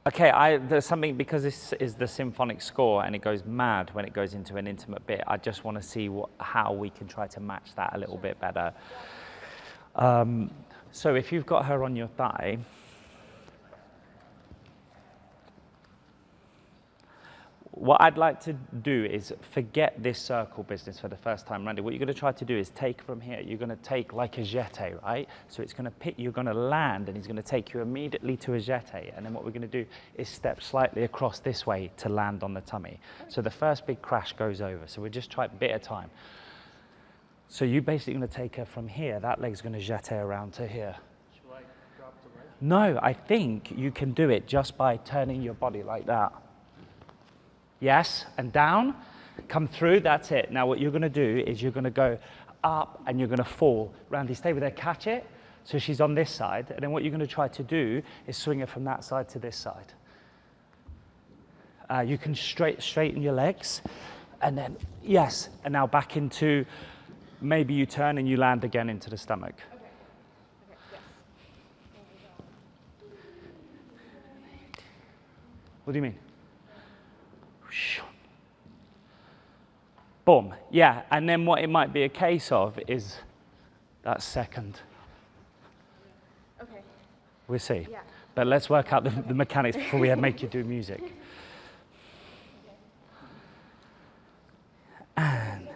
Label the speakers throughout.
Speaker 1: Okay, there's something, because this is the symphonic score and it goes mad when it goes into an intimate bit. I just want to see how we can try to match that a little bit better. So if you've got her on your thigh, what I'd like to do is forget this circle business for the first time, Randy. What you're going to try to do is take from here. You're going to take like a jeté, right? So it's going to pick, you're going to land, and he's going to take you immediately to a jeté. And then what we're going to do is step slightly across this way to land on the tummy. So the first big crash goes over. So we'll just try a bit at a time. So you're basically going to take her from here. That leg's going to jeté around to here.
Speaker 2: Should I drop the leg?
Speaker 1: No, I think you can do it just by turning your body like that. Yes, and down, come through, that's it. Now what you're going to do is you're going to go up and you're going to fall. Randy, stay with her, catch it. So she's on this side, and then what you're going to try to do is swing her from that side to this side. You can straighten your legs, and then, yes, and now back into, maybe you turn and you land again into the stomach.
Speaker 3: Okay, yes.
Speaker 1: What do you mean? Boom, yeah, and then what it might be a case of is that second.
Speaker 3: Okay.
Speaker 1: We'll see.
Speaker 3: Yeah.
Speaker 1: But let's work out the mechanics before we make you do music. And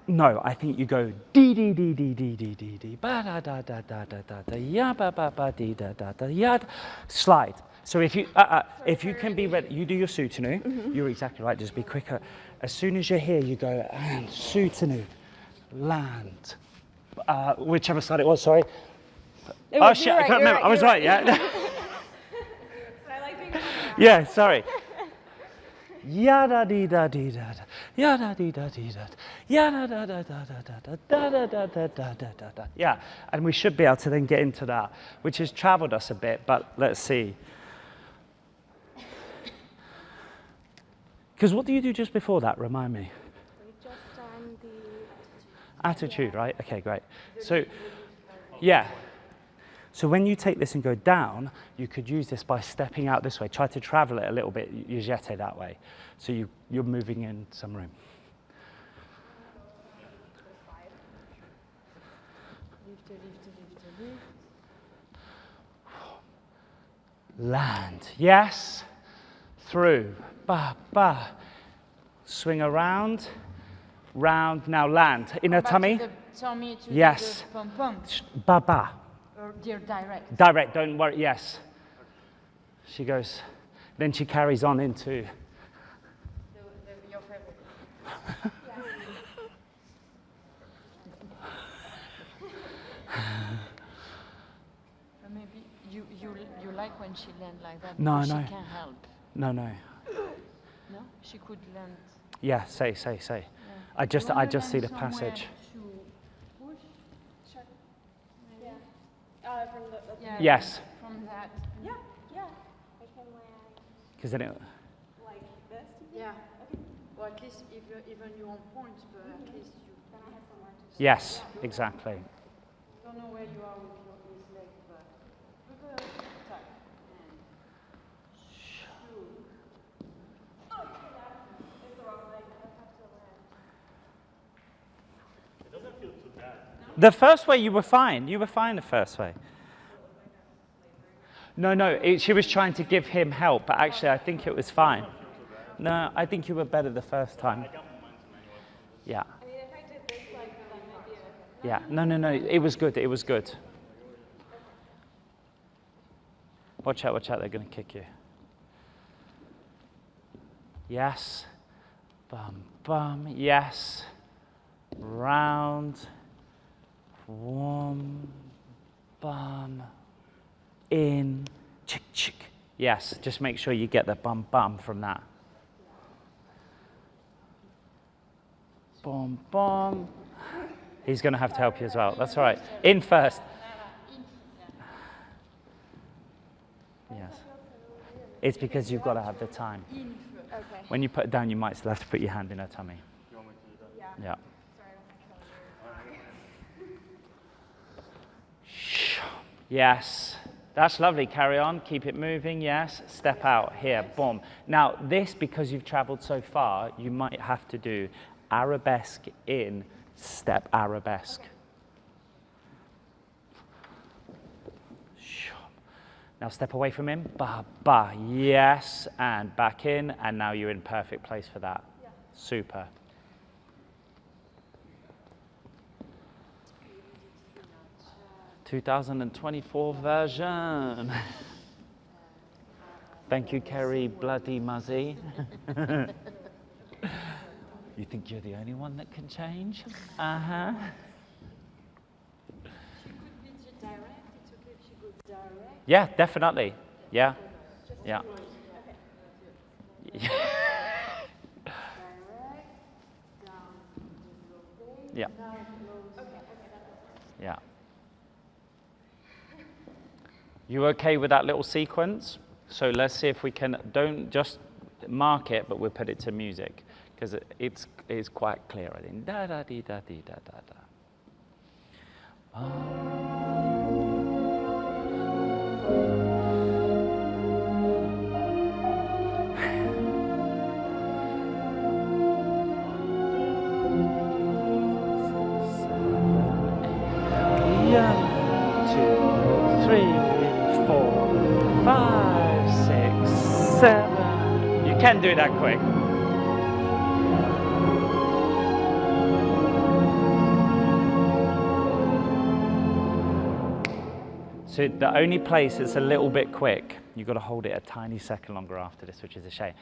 Speaker 1: no, I think you go dee dee dee dee dee dee dee dee ba da da da da da da da ya ba ba ba dee da da da ya. Slide. So if you can be ready, you do your soutenu. You're exactly right. Just be quicker. As soon as you're here, you go and soutenu, land. Whichever side it was. Sorry. Oh shit! I can't remember. I was right. Yeah.
Speaker 3: I like being
Speaker 1: Yeah. Sorry. Ya da dee da dee da da. Ya da dee da dee da. Ya da da da da da da da da da da da da da. Yeah. And we should be able to then get into that, which has travelled us a bit. But let's see. Because what do you do just before that? Remind me.
Speaker 3: We just done the
Speaker 1: Attitude, right? Okay, great. So, yeah. So when you take this and go down, you could use this by stepping out this way. Try to travel it a little bit. You jeté that way. So you're moving in some room. Land. Yes. Through. Ba, ba. Swing around. Round. Now land. Inner tummy.
Speaker 4: Tummy to
Speaker 1: yes.
Speaker 4: the pom-pom.
Speaker 1: Ba, ba.
Speaker 4: Or direct.
Speaker 1: Direct, don't worry, yes. She goes, then she carries on into.
Speaker 4: Your favorite. Maybe you like when she lands like that.
Speaker 1: No,
Speaker 4: She
Speaker 1: no.
Speaker 4: can't help.
Speaker 1: No.
Speaker 4: No, she could land.
Speaker 1: Yeah, say.
Speaker 4: Yeah.
Speaker 1: I just see the
Speaker 4: Somewhere
Speaker 1: passage.
Speaker 4: to push.
Speaker 3: Sure. Yeah. From the
Speaker 4: Yeah,
Speaker 1: Yes.
Speaker 4: From that.
Speaker 3: Yeah. I can land
Speaker 1: Because then it.
Speaker 3: like this.
Speaker 4: Yeah. Or at least even you on points, but at least you.
Speaker 3: Then I have somewhere to.
Speaker 1: Yes, exactly.
Speaker 4: Don't know where you are with your leg, but look at tuck and shoot.
Speaker 3: It's the wrong leg. I have to land.
Speaker 2: It doesn't feel too bad.
Speaker 1: The first way you were fine. You were fine the first way. No, she was trying to give him help, but actually I think it was fine. No, I think you were better the first time. Yeah.
Speaker 3: I mean, if I did this like then I'd be okay.
Speaker 1: Yeah. No. It was good. Watch out. They're going to kick you. Yes. Bum. Yes. Round. Warm. Bum. In. Chick. Yes. Just make sure you get the bum from that. Bum. He's going to have to help you as well. That's all right. In first. Yes. It's because you've got to have the time.
Speaker 3: Okay.
Speaker 1: When you put it down, you might still have to put your hand in her tummy.
Speaker 2: You want me to do that?
Speaker 1: Yeah.
Speaker 3: Sorry, I don't have
Speaker 1: Yes. That's lovely. Carry on. Keep it moving. Yes. Step out. Here. Boom. Now, this, because you've traveled so far, you might have to do arabesque in, step arabesque. Now step away from him. Ba, ba. Yes. And back in. And now you're in perfect place for that.
Speaker 3: Yeah.
Speaker 1: Super. (2024) version. Thank you, Kerry, bloody Muzzey. You think you're the only one that can change? Uh-huh.
Speaker 4: She could be direct. It's okay if she goes direct.
Speaker 1: Yeah, definitely. Yeah. Yeah.
Speaker 4: Direct, down, rotate.
Speaker 1: Yeah.
Speaker 4: Now close.
Speaker 1: Yeah. You okay with that little sequence? So let's see if we can, don't just mark it, but we'll put it to music, because it's quite clear, I think. Da da dee da dee da da da. You can do that quick. So the only place it's a little bit quick, you've got to hold it a tiny second longer after this, which is a shame.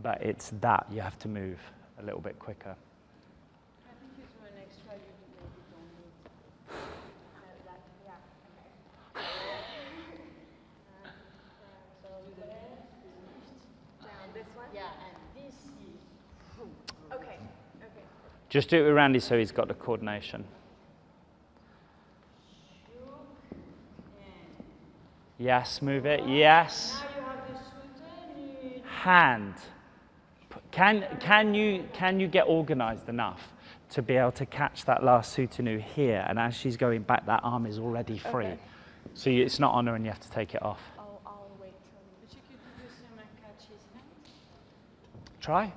Speaker 1: But it's that you have to move a little bit quicker.
Speaker 4: I think you do an extra, you maybe don't need.
Speaker 3: Yeah. So down this one.
Speaker 4: Yeah, and this is.
Speaker 3: Okay.
Speaker 1: Just do it with Randy so he's got the coordination. Yes, move it. Yes.
Speaker 4: Now you have the soutenu.
Speaker 1: Hand. Can you get organized enough to be able to catch that last soutenu here, and as she's going back, that arm is already free.
Speaker 3: Okay.
Speaker 1: So it's not on her and you have to take it off.
Speaker 3: I'll wait till.
Speaker 4: But you could do the same and catch his hand.
Speaker 1: Try.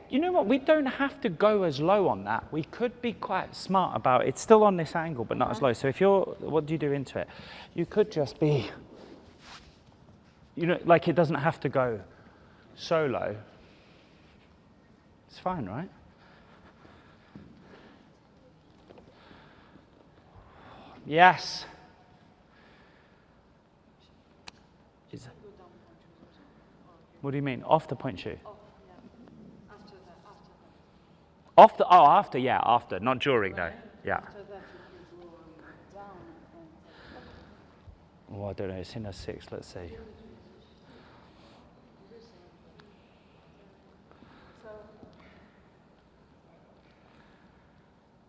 Speaker 1: You know what, we don't have to go as low on that. We could be quite smart about it. It's still on this angle, but not as low. So if you're, what do you do into it? You could just be, you know, like it doesn't have to go so low. It's fine, right? Yes. What do you mean? Off the point shoe? After, oh, after, yeah, after, not during though, yeah.
Speaker 4: After that, you could go down and.
Speaker 1: Oh, I don't know, it's in a 6, let's see.
Speaker 3: So.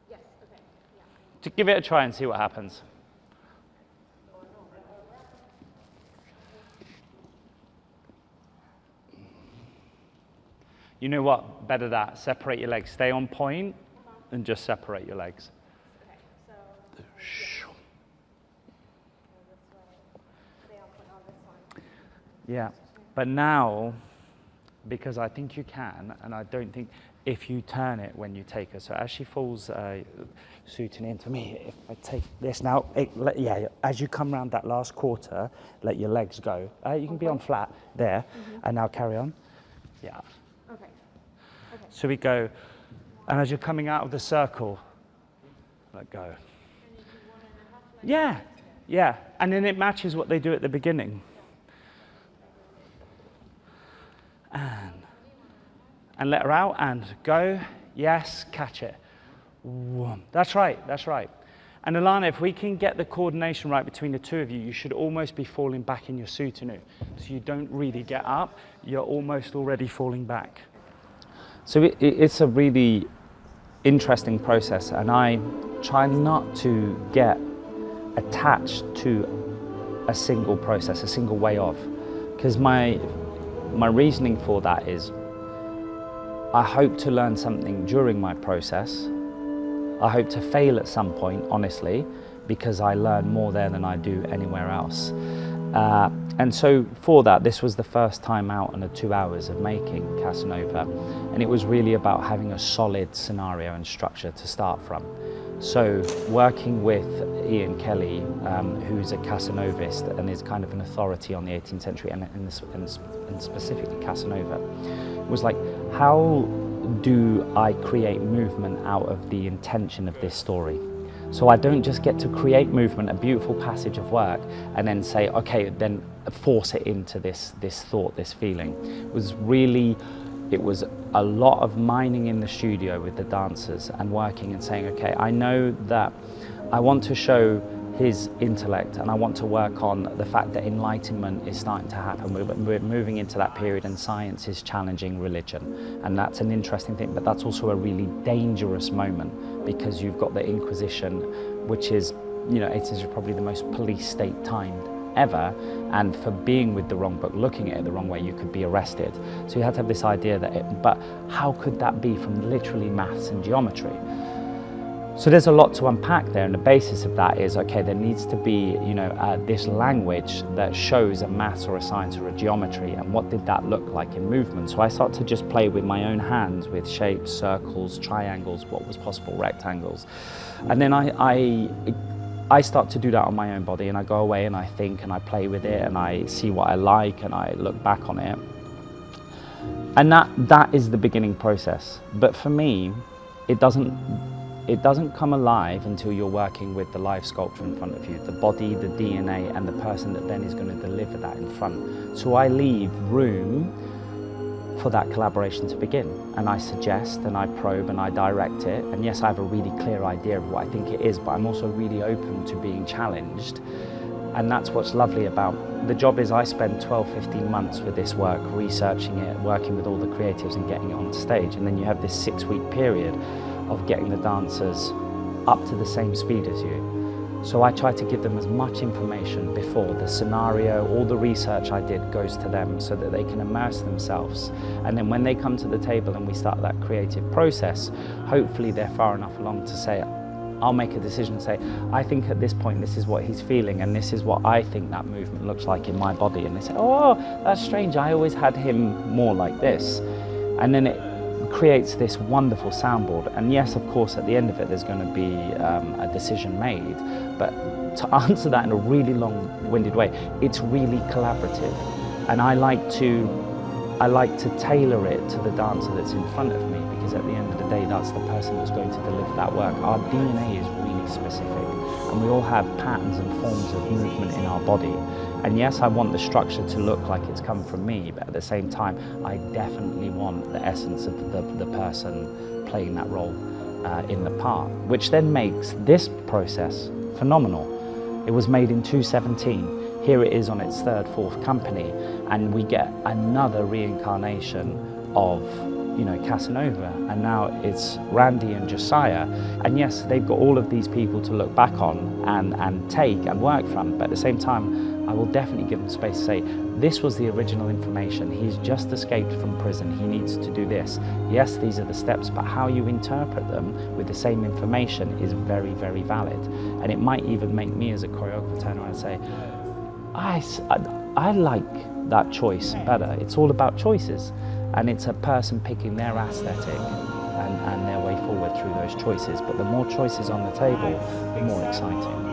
Speaker 3: Yes. Okay. Yeah.
Speaker 1: To give it a try and see what happens. You know what? Better that. Separate your legs. Stay on point and just separate your legs.
Speaker 3: Okay. So. Go this way. Stay on point on this one.
Speaker 1: Yeah. But now, because I think you can, and I don't think if you turn it when you take her. So as she falls suiting into me, if I take this now, yeah, as you come around that last quarter, let your legs go. You can be on flat there, and now carry on. Yeah.
Speaker 3: Okay.
Speaker 1: So we go, and as you're coming out of the circle, let go. Yeah, yeah, and then it matches what they do at the beginning. And let her out, and go, yes, catch it. That's right, that's right. And Alana, if we can get the coordination right between the two of you, you should almost be falling back in your soutenu. So you don't really get up, you're almost already falling back. So it's a really interesting process, and I try not to get attached to a single process, a single way of, because my reasoning for that is I hope to learn something during my process. I hope to fail at some point, honestly, because I learn more there than I do anywhere else. And so for that, this was the first time out on the 2 hours of making Casanova, and it was really about having a solid scenario and structure to start from. So working with Ian Kelly, who's a Casanovist and is kind of an authority on the 18th century and specifically Casanova, was like, how do I create movement out of the intention of this story? So I don't just get to create movement, a beautiful passage of work, and then say, okay, then force it into this thought, this feeling. It was a lot of mining in the studio with the dancers and working and saying, okay, I know that I want to show his intellect and I want to work on the fact that enlightenment is starting to happen. We're moving into that period and science is challenging religion. And that's an interesting thing, but that's also a really dangerous moment because you've got the Inquisition, which is, you know, it is probably the most police state timed ever, and for being with the wrong book, looking at it the wrong way, you could be arrested. So you had to have this idea that but how could that be from literally maths and geometry? So there's a lot to unpack there, and the basis of that is, okay, there needs to be, you know, this language that shows a maths or a science or a geometry, and what did that look like in movement? So I start to just play with my own hands with shapes, circles, triangles, what was possible, rectangles. And then I start to do that on my own body, and I go away and I think and I play with it and I see what I like and I look back on it. And that is the beginning process. But for me, it doesn't come alive until you're working with the live sculpture in front of you, the body, the DNA, and the person that then is going to deliver that in front. So I leave room for that collaboration to begin, and I suggest and I probe and I direct it, and yes, I have a really clear idea of what I think it is, but I'm also really open to being challenged. And that's what's lovely about the job. Is I spend 12-15 months with this work, researching it, working with all the creatives and getting it on stage, and then you have this 6-week period of getting the dancers up to the same speed as you. So I try to give them as much information before. The scenario, all the research I did goes to them so that they can immerse themselves. And then when they come to the table and we start that creative process, hopefully they're far enough along to say, I'll make a decision and say, I think at this point this is what he's feeling and this is what I think that movement looks like in my body. And they say, oh, that's strange, I always had him more like this. And then it creates this wonderful soundboard. And yes, of course, at the end of it there's going to be a decision made, but to answer that in a really long-winded way, it's really collaborative. And I like to tailor it to the dancer that's in front of me, because at the end of the day that's the person that's going to deliver that work. Our DNA is really specific, and we all have patterns and forms of movement in our body. And yes, I want the structure to look like it's come from me, but at the same time, I definitely want the essence of the person playing that role in the part, which then makes this process phenomenal. It was made in 2017. Here it is on its 3rd, 4th company, and we get another reincarnation of, you know, Casanova, and now it's Randy and Josiah. And yes, they've got all of these people to look back on and take and work from, but at the same time, I will definitely give them space to say, this was the original information. He's just escaped from prison. He needs to do this. Yes, these are the steps, but how you interpret them with the same information is very, very valid. And it might even make me as a choreographer turn around and say, I like that choice better. It's all about choices. And it's a person picking their aesthetic and their way forward through those choices. But the more choices on the table, the more exciting.